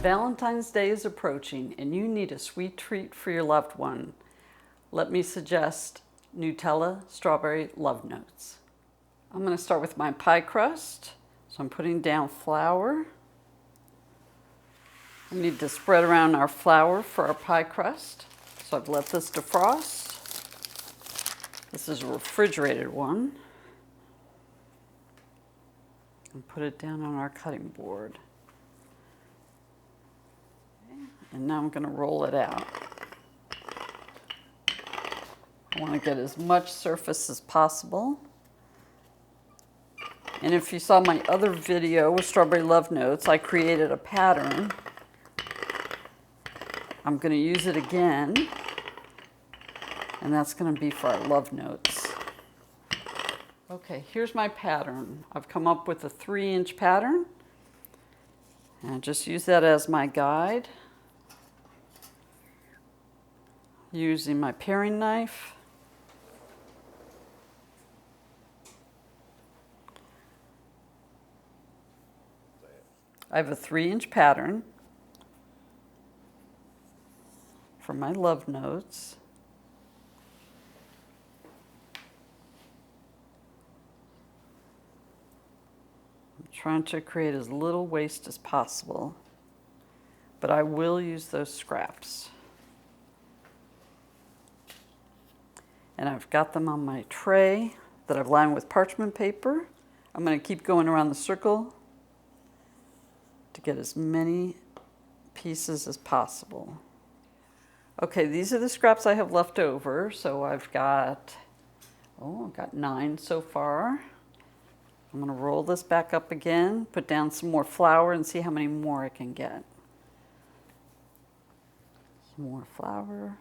Valentine's Day is approaching and you need a sweet treat for your loved one. Let me suggest Nutella Strawberry Love Notes. I'm going to start with my pie crust. So I'm putting down flour. We need to spread around our flour for our pie crust. So I've let this defrost. This is a refrigerated one. And put it down on our cutting board. And now I'm going to roll it out. I want to get as much surface as possible. And if you saw my other video with Strawberry Love Notes, I created a pattern. I'm going to use it again. And that's going to be for our love notes. Okay, here's my pattern. I've come up with a 3-inch pattern. And I just use that as my guide. Using my paring knife. I have a 3-inch pattern for my love notes. I'm trying to create as little waste as possible, but I will use those scraps. And I've got them on my tray that I've lined with parchment paper. I'm going to keep going around the circle to get as many pieces as possible. Okay, these are the scraps I have left over. So I've got 9 so far. I'm going to roll this back up again, put down some more flour and see how many more I can get. Some more flour.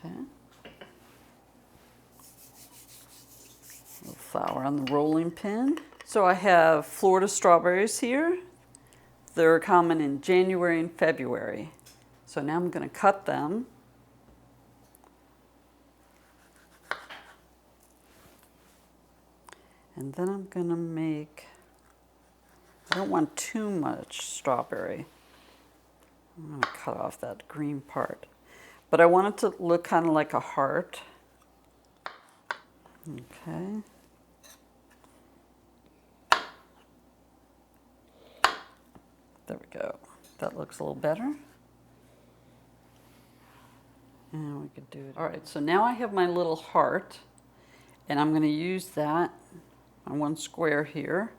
Okay. A little flour on the rolling pin. So I have Florida strawberries here. They're common in January and February. So now I'm going to cut them. And then I'm going to make, I don't want too much strawberry. I'm going to cut off that green part. But I want it to look kind of like a heart. Okay. There we go. That looks a little better. And we could do it. All right, so now I have my little heart, and I'm going to use that on one square here.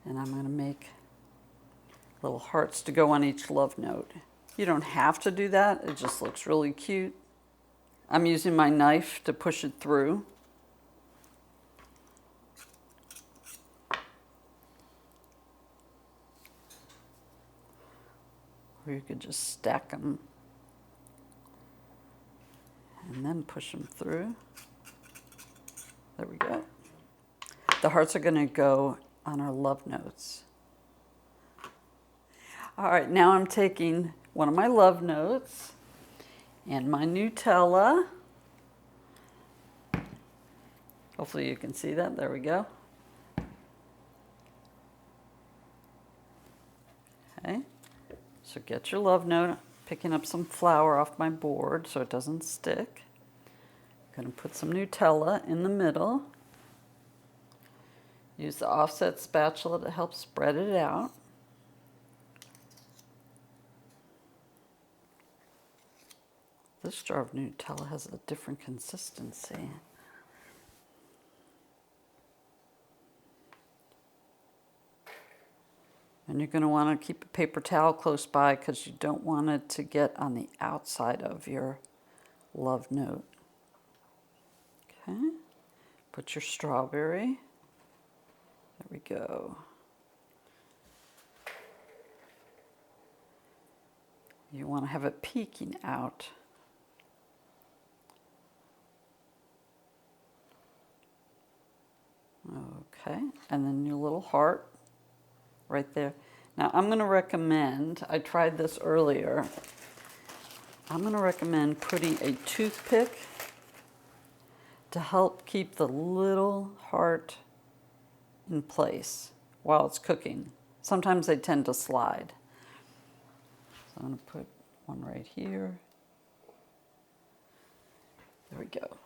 And I'm going to make little hearts to go on each love note. You don't have to do that, it just looks really cute. I'm using my knife to push it through. Or you could just stack them and then push them through. There we go. The hearts are going to go on our love notes. All right, now I'm taking one of my love notes and my Nutella. Hopefully you can see that. There we go. Okay, so get your love note. Picking up some flour off my board so it doesn't stick. I'm going to put some Nutella in the middle. Use the offset spatula to help spread it out. This jar of Nutella has a different consistency. And you're going to want to keep a paper towel close by because you don't want it to get on the outside of your love note. Okay, put your strawberry. There we go. You want to have it peeking out. Okay, and then your little heart right there. Now I'm going to recommend, I tried this earlier, I'm going to recommend putting a toothpick to help keep the little heart in place while it's cooking. Sometimes they tend to slide. So I'm going to put one right here. There we go.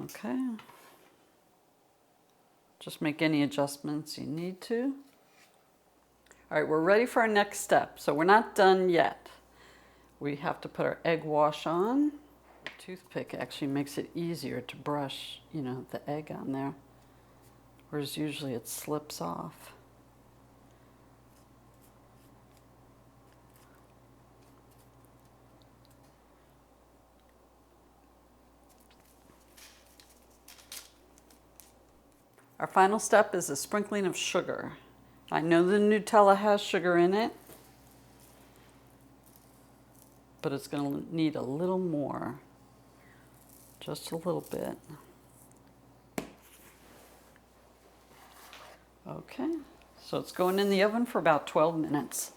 Okay. Just make any adjustments you need to. All right, we're ready for our next step. So we're not done yet. We have to put our egg wash on. The toothpick actually makes it easier to brush, you know, the egg on there, whereas usually it slips off. Our final step is a sprinkling of sugar. I know the Nutella has sugar in it, but it's going to need a little more, just a little bit. Okay, so it's going in the oven for about 12 minutes.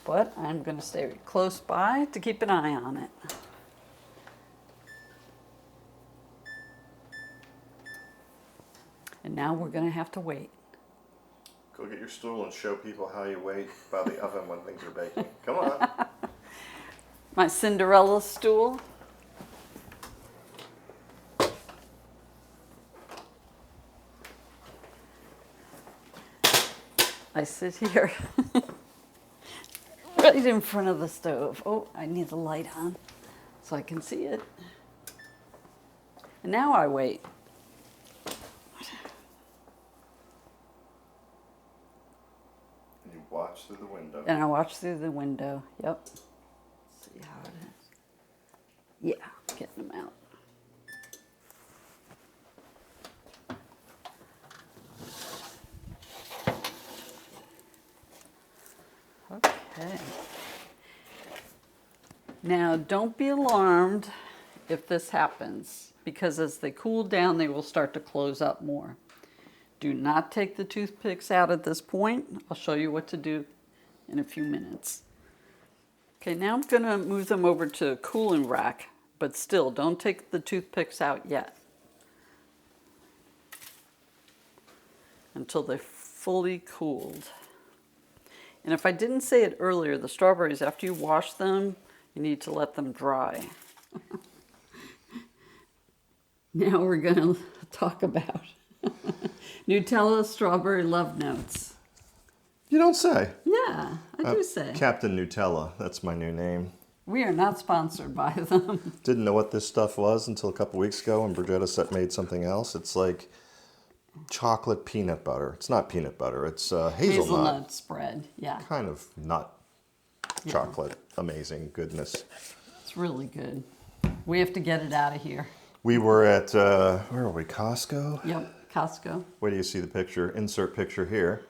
But I'm going to stay close by to keep an eye on it. And now we're going to have to wait. Go get your stool and show people how you wait by the oven when things are baking. Come on. My Cinderella stool. I sit here right in front of the stove. Oh, I need the light on so I can see it. And now I wait. You watch through the window. And I watch through the window. Yep. See how it is. Yeah, getting them out. Okay. Now, don't be alarmed if this happens, because as they cool down, they will start to close up more. Do not take the toothpicks out at this point. I'll show you what to do in a few minutes. Okay, now I'm going to move them over to a cooling rack, but still, don't take the toothpicks out yet until they're fully cooled. And if I didn't say it earlier, the strawberries, after you wash them, you need to let them dry. Now we're going to talk about Nutella strawberry love notes. You don't say. Yeah, I do say. Captain Nutella, that's my new name. We are not sponsored by them. Didn't know what this stuff was until a couple weeks ago when Bridgetta made something else. It's like chocolate peanut butter. It's not peanut butter, it's hazelnut spread, yeah. Kind of nut chocolate. Amazing goodness. It's really good. We have to get it out of here. We were at, where are we, Costco? Yep, Costco. Where do you see the picture? Insert picture here.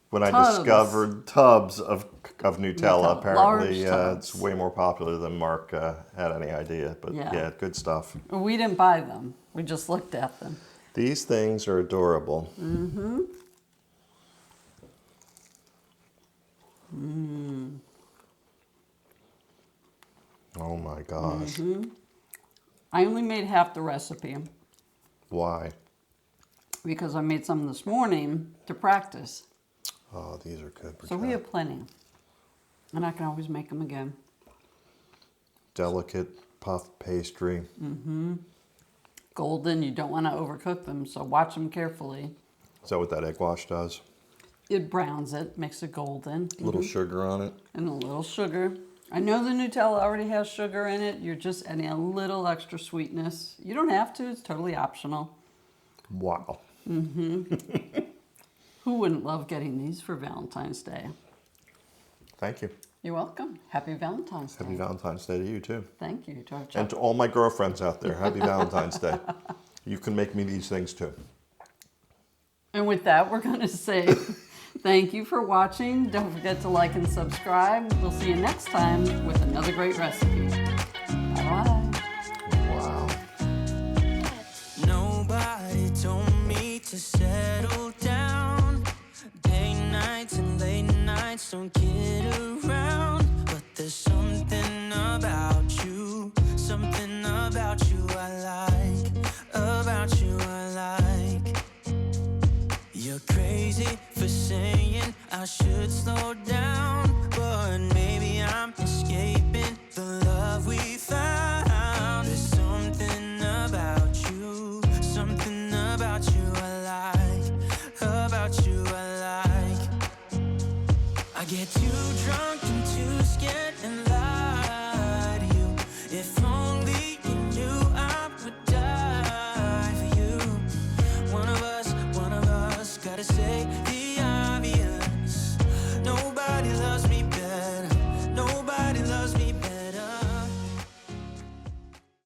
When Tubs. I discovered tubs of Nutella, apparently tubs. it's way more popular than Mark had any idea. But yeah, good stuff. We didn't buy them. We just looked at them. These things are adorable. Mm-hmm. Mm. Oh my gosh. Mm-hmm. I only made half the recipe. Why? Because I made some this morning to practice. Oh, these are good. So we have plenty. And I can always make them again. Delicate puff pastry. Mm-hmm. Golden, you don't want to overcook them, so watch them carefully. Is that what that egg wash does? It browns it, makes it golden. A little sugar on it. And a little sugar. I know the Nutella already has sugar in it. You're just adding a little extra sweetness. You don't have to, it's totally optional. Wow. Mm-hmm. Who wouldn't love getting these for Valentine's Day? Thank you. You're welcome. Happy Valentine's Day. Happy Valentine's Day to you, too. Thank you. And to all my girlfriends out there, happy Valentine's Day. You can make me these things, too. And with that, we're going to say thank you for watching. Don't forget to like and subscribe. We'll see you next time with another great recipe. Bye-bye. Wow. Nobody told So get a